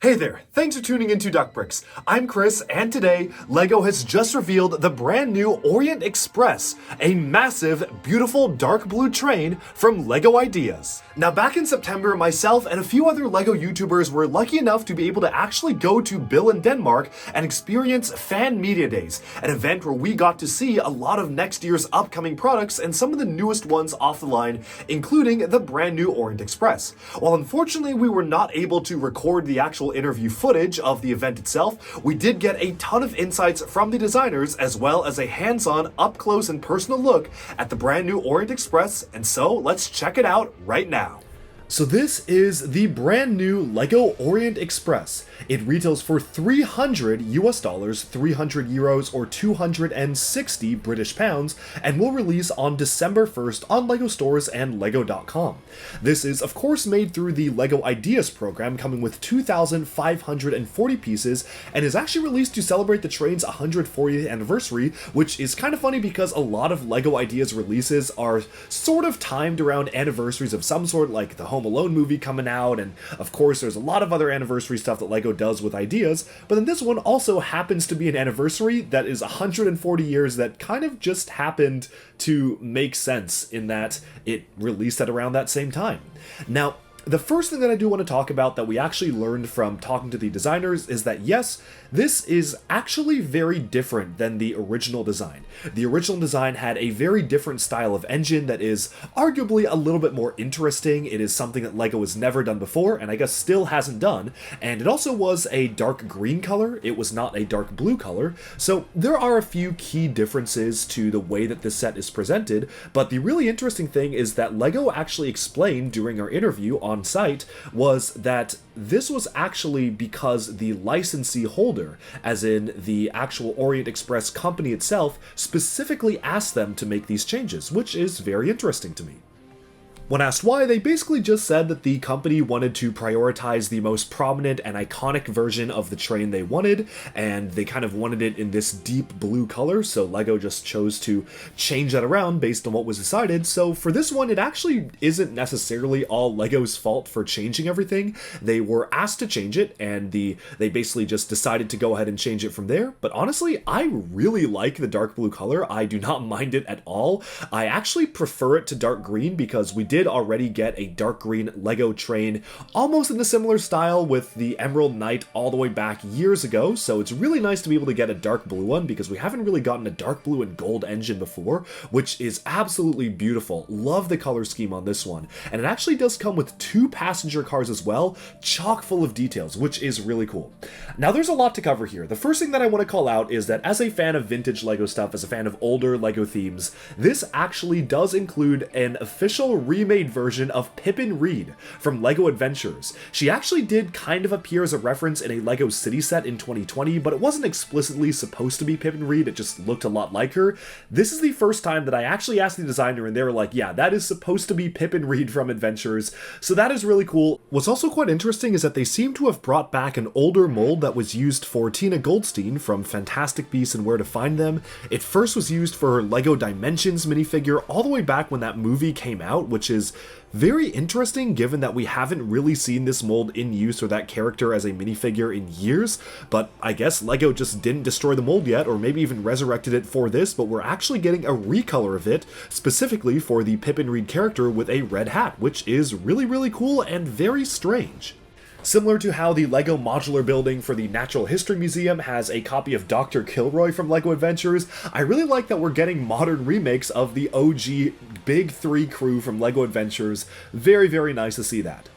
Hey there, thanks for tuning into Duckbricks. I'm Chris, and today, LEGO has just revealed the brand new Orient Express, a massive, beautiful dark blue train from LEGO Ideas. Now back in September, myself and a few other LEGO YouTubers were lucky enough to be able to actually go to Bill in Denmark and experience Fan Media Days, an event where we got to see a lot of next year's upcoming products and some of the newest ones off the line, including the brand new Orient Express. While unfortunately we were not able to record the actual interview footage of the event itself, we did get a ton of insights from the designers as well as a hands-on, up-close and personal look at the brand new Orient Express, and so let's check it out right now. So this is the brand new LEGO Orient Express. It retails for $300 US, 300 euros or 260 British pounds, and will release on December 1st on LEGO stores and lego.com. This is of course made through the LEGO Ideas program, coming with 2,540 pieces, and is actually released to celebrate the train's 140th anniversary, which is kind of funny because a lot of LEGO Ideas releases are sort of timed around anniversaries of some sort, like the Home Alone movie coming out, and of course there's a lot of other anniversary stuff that LEGO does with Ideas, but then this one also happens to be an anniversary that is 140 years that kind of just happened to make sense in that it released at around that same time. Now, the first thing that I do want to talk about that we actually learned from talking to the designers is that yes, this is actually very different than the original design. The original design had a very different style of engine that is arguably a little bit more interesting. It is something that LEGO has never done before, and I guess still hasn't done, and it also was a dark green color. It was not a dark blue color, so there are a few key differences to the way that this set is presented, but the really interesting thing is that LEGO actually explained during our interview on site was that this was actually because the licensee holder, as in the actual Orient Express company itself, specifically asked them to make these changes, which is very interesting to me. When asked why, they basically just said that the company wanted to prioritize the most prominent and iconic version of the train they wanted, and they kind of wanted it in this deep blue color, so LEGO just chose to change that around based on what was decided. So for this one, it actually isn't necessarily all LEGO's fault for changing everything. They were asked to change it, and they basically just decided to go ahead and change it from there. But honestly, I really like the dark blue color. I do not mind it at all. I actually prefer it to dark green because we did already get a dark green LEGO train almost in a similar style with the Emerald Knight all the way back years ago, so it's really nice to be able to get a dark blue one because we haven't really gotten a dark blue and gold engine before, which is absolutely beautiful. Love the color scheme on this one, and it actually does come with 2 passenger cars as well, chock full of details, which is really cool. Now there's a lot to cover here. The first thing that I want to call out is that as a fan of vintage LEGO stuff, as a fan of older LEGO themes, this actually does include an official remake version of Pippen Reed from LEGO Adventures. She actually did kind of appear as a reference in a LEGO City set in 2020, but it wasn't explicitly supposed to be Pippen Reed, it just looked a lot like her. This is the first time that I actually asked the designer and they were like, yeah, that is supposed to be Pippen Reed from Adventures, so that is really cool. What's also quite interesting is that they seem to have brought back an older mold that was used for Tina Goldstein from Fantastic Beasts and Where to Find Them. It first was used for her LEGO Dimensions minifigure all the way back when that movie came out, which is very interesting given that we haven't really seen this mold in use or that character as a minifigure in years, but I guess LEGO just didn't destroy the mold yet, or maybe even resurrected it for this, but we're actually getting a recolor of it, specifically for the Pippen Reed character with a red hat, which is really, really cool and very strange. Similar to how the LEGO modular building for the Natural History Museum has a copy of Dr. Kilroy from LEGO Adventures, I really like that we're getting modern remakes of the OG Big 3 crew from LEGO Adventures. Very, very nice to see that.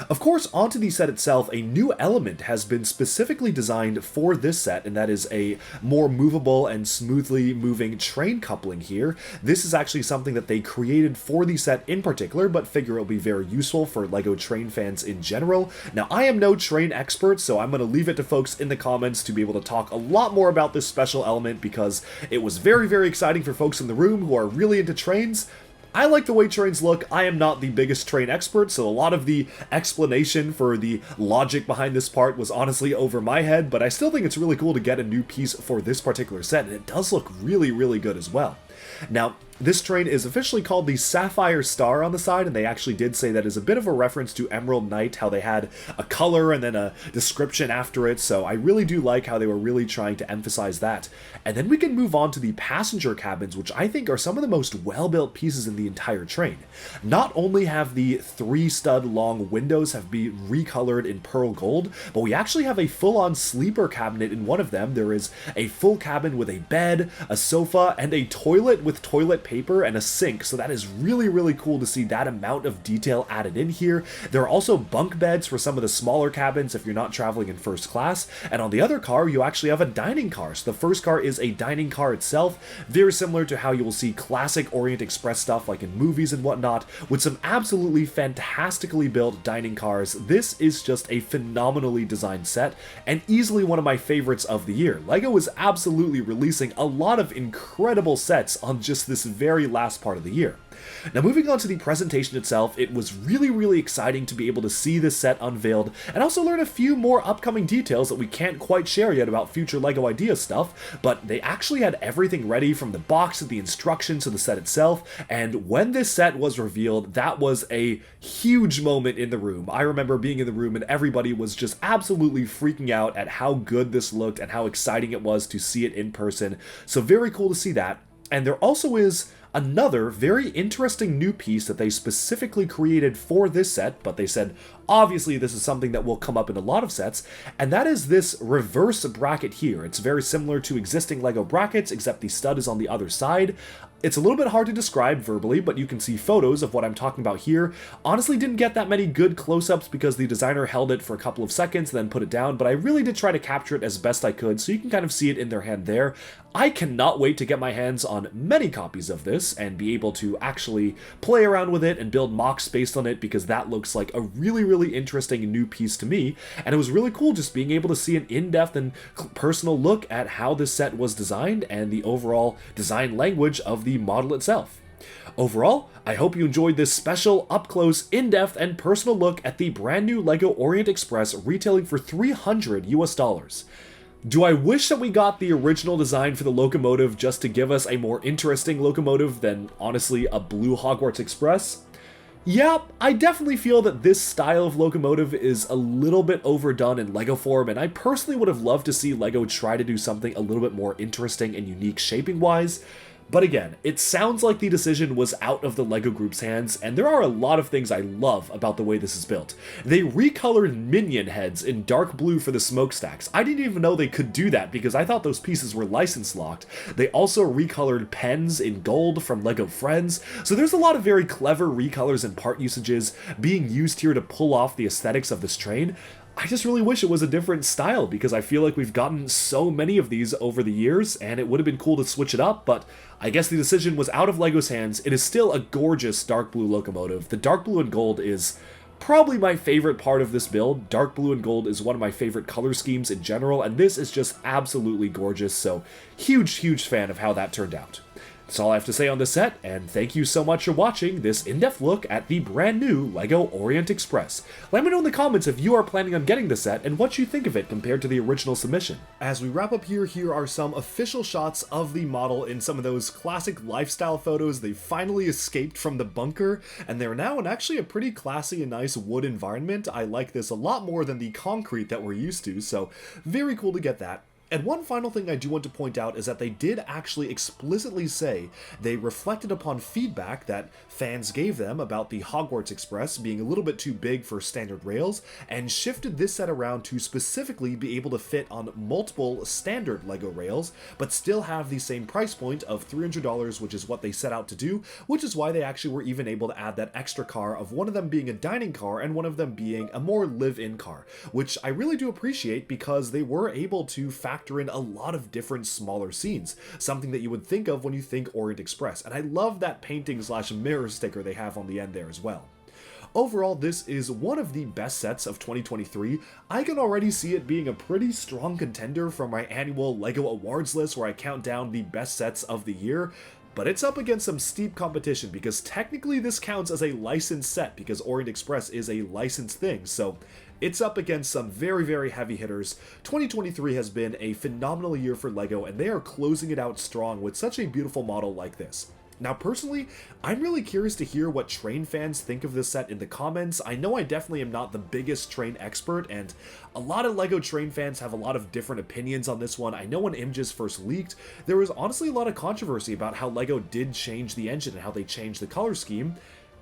Of course, onto the set itself, a new element has been specifically designed for this set, and that is a more movable and smoothly moving train coupling here. This is actually something that they created for the set in particular, but figure it'll be very useful for LEGO train fans in general. Now, I am no train expert, so I'm going to leave it to folks in the comments to be able to talk a lot more about this special element because it was very, very exciting for folks in the room who are really into trains. I like the way trains look. I am not the biggest train expert, so a lot of the explanation for the logic behind this part was honestly over my head, but I still think it's really cool to get a new piece for this particular set, and it does look really, really good as well. Now, This train is officially called the Sapphire Star on the side, and they actually did say that is a bit of a reference to Emerald Knight, how they had a color and then a description after it, so I really do like how they were really trying to emphasize that. And then we can move on to the passenger cabins, which I think are some of the most well-built pieces in the entire train. Not only have the 3-stud long windows have been recolored in pearl gold, but we actually have a full-on sleeper cabinet in one of them. There is a full cabin with a bed, a sofa, and a toilet with toilet paper and a sink, so that is really, really cool to see that amount of detail added in here. There are also bunk beds for some of the smaller cabins if you're not traveling in first class, and on the other car you actually have a dining car. So the first car is a dining car itself, very similar to how you will see classic Orient Express stuff like in movies and whatnot, with some absolutely fantastically built dining cars. This is just a phenomenally designed set, and easily one of my favorites of the year. LEGO is absolutely releasing a lot of incredible sets on just this very last part of the year. Now, moving on to the presentation itself, it was really, really exciting to be able to see this set unveiled and also learn a few more upcoming details that we can't quite share yet about future LEGO Ideas stuff, but they actually had everything ready from the box to the instructions to the set itself, and when this set was revealed, that was a huge moment in the room. I remember being in the room and everybody was just absolutely freaking out at how good this looked and how exciting it was to see it in person, so very cool to see that. And there also is another very interesting new piece that they specifically created for this set, but they said obviously this is something that will come up in a lot of sets, and that is this reverse bracket here. It's very similar to existing LEGO brackets, except the stud is on the other side. It's a little bit hard to describe verbally, but you can see photos of what I'm talking about here. Honestly, didn't get that many good close-ups because the designer held it for a couple of seconds, then put it down, but I really did try to capture it as best I could, so you can kind of see it in their hand there. I cannot wait to get my hands on many copies of this and be able to actually play around with it and build mocks based on it, because that looks like a really, really interesting new piece to me, and it was really cool just being able to see an in-depth and personal look at how this set was designed and the overall design language of the model itself. Overall, I hope you enjoyed this special, up-close, in-depth, and personal look at the brand new LEGO Orient Express retailing for $300 US. Do I wish that we got the original design for the locomotive just to give us a more interesting locomotive than, honestly, a blue Hogwarts Express? Yeah, I definitely feel that this style of locomotive is a little bit overdone in LEGO form, and I personally would have loved to see LEGO try to do something a little bit more interesting and unique shaping-wise. But again, it sounds like the decision was out of the LEGO Group's hands, and there are a lot of things I love about the way this is built. They recolored minion heads in dark blue for the smokestacks. I didn't even know they could do that because I thought those pieces were license locked. They also recolored pens in gold from LEGO Friends, so there's a lot of very clever recolors and part usages being used here to pull off the aesthetics of this train. I just really wish it was a different style because I feel like we've gotten so many of these over the years and it would have been cool to switch it up, but I guess the decision was out of LEGO's hands. It is still a gorgeous dark blue locomotive. The dark blue and gold is probably my favorite part of this build. Dark blue and gold is one of my favorite color schemes in general, and this is just absolutely gorgeous, so huge, huge fan of how that turned out. That's all I have to say on this set, and thank you so much for watching this in-depth look at the brand new LEGO Orient Express. Let me know in the comments if you are planning on getting the set and what you think of it compared to the original submission. As we wrap up here are some official shots of the model in some of those classic lifestyle photos. They finally escaped from the bunker, and they're now in actually a pretty classy and nice wood environment. I like this a lot more than the concrete that we're used to, so very cool to get that. And one final thing I do want to point out is that they did actually explicitly say they reflected upon feedback that fans gave them about the Hogwarts Express being a little bit too big for standard rails, and shifted this set around to specifically be able to fit on multiple standard LEGO rails, but still have the same price point of $300, which is what they set out to do, which is why they actually were even able to add that extra car of one of them being a dining car and one of them being a more live-in car, which I really do appreciate because they were able to factor in a lot of different smaller scenes, something that you would think of when you think Orient Express, and I love that painting slash mirror sticker they have on the end there as well. Overall, this is one of the best sets of 2023. I can already see it being a pretty strong contender for my annual LEGO Awards list where I count down the best sets of the year, but it's up against some steep competition because technically this counts as a licensed set because Orient Express is a licensed thing, so it's up against some very, very heavy hitters. 2023 has been a phenomenal year for LEGO, and they are closing it out strong with such a beautiful model like this. Now, personally, I'm really curious to hear what train fans think of this set in the comments. I know I definitely am not the biggest train expert, and a lot of LEGO train fans have a lot of different opinions on this one. I know when images first leaked, there was honestly a lot of controversy about how LEGO did change the engine and how they changed the color scheme.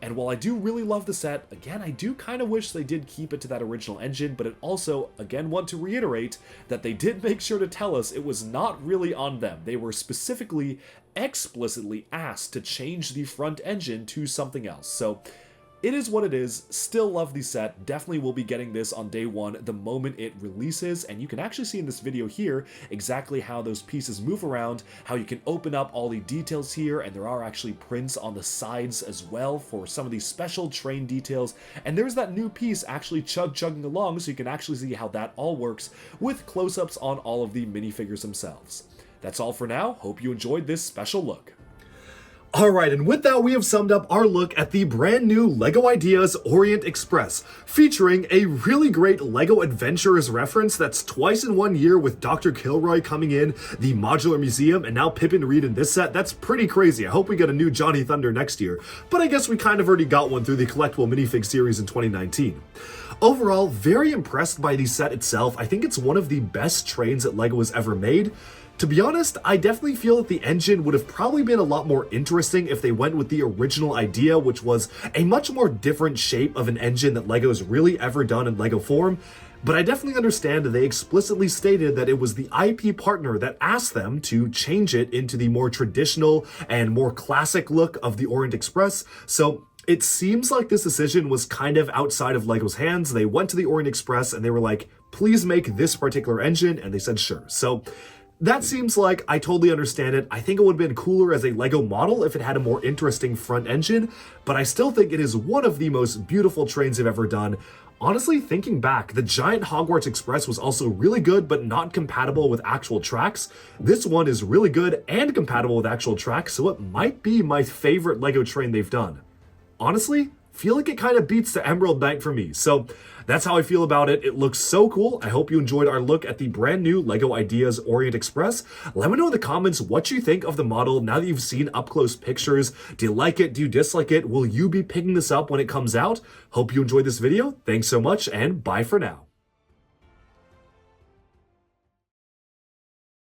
And while I do really love the set, again, I do kind of wish they did keep it to that original engine, but it also, again, want to reiterate that they did make sure to tell us it was not really on them. They were specifically, explicitly asked to change the front engine to something else. So it is what it is. Still love the set. Definitely will be getting this on day one the moment it releases, and you can actually see in this video here exactly how those pieces move around, how you can open up all the details here, and there are actually prints on the sides as well for some of these special train details, and there's that new piece actually chugging along, so you can actually see how that all works with close-ups on all of the minifigures themselves. That's all for now. Hope you enjoyed this special look. Alright, and with that we have summed up our look at the brand new LEGO Ideas Orient Express, featuring a really great LEGO Adventures reference that's twice in 1 year with Dr. Kilroy coming in, the Modular Museum, and now Pippen Reed in this set. That's pretty crazy. I hope we get a new Johnny Thunder next year, but I guess we kind of already got one through the collectible minifig series in 2019. Overall, very impressed by the set itself. I think it's one of the best trains that LEGO has ever made. To be honest, I definitely feel that the engine would have probably been a lot more interesting if they went with the original idea, which was a much more different shape of an engine that LEGO's really ever done in LEGO form. But I definitely understand that they explicitly stated that it was the IP partner that asked them to change it into the more traditional and more classic look of the Orient Express. So it seems like this decision was kind of outside of LEGO's hands. They went to the Orient Express and they were like, please make this particular engine, and they said sure. So that seems like I totally understand it. I think it would have been cooler as a LEGO model if it had a more interesting front engine, but I still think it is one of the most beautiful trains they've ever done. Honestly, thinking back, the giant Hogwarts Express was also really good, but not compatible with actual tracks. This one is really good and compatible with actual tracks, so it might be my favorite LEGO train they've done. Honestly, feel like it kind of beats the Emerald Knight for me, so that's how I feel about it. It looks so cool. I hope you enjoyed our look at the brand new LEGO Ideas Orient Express. Let me know in the comments what you think of the model now that you've seen up-close pictures. Do you like it? Do you dislike it? Will you be picking this up when it comes out? Hope you enjoyed this video. Thanks so much, and bye for now.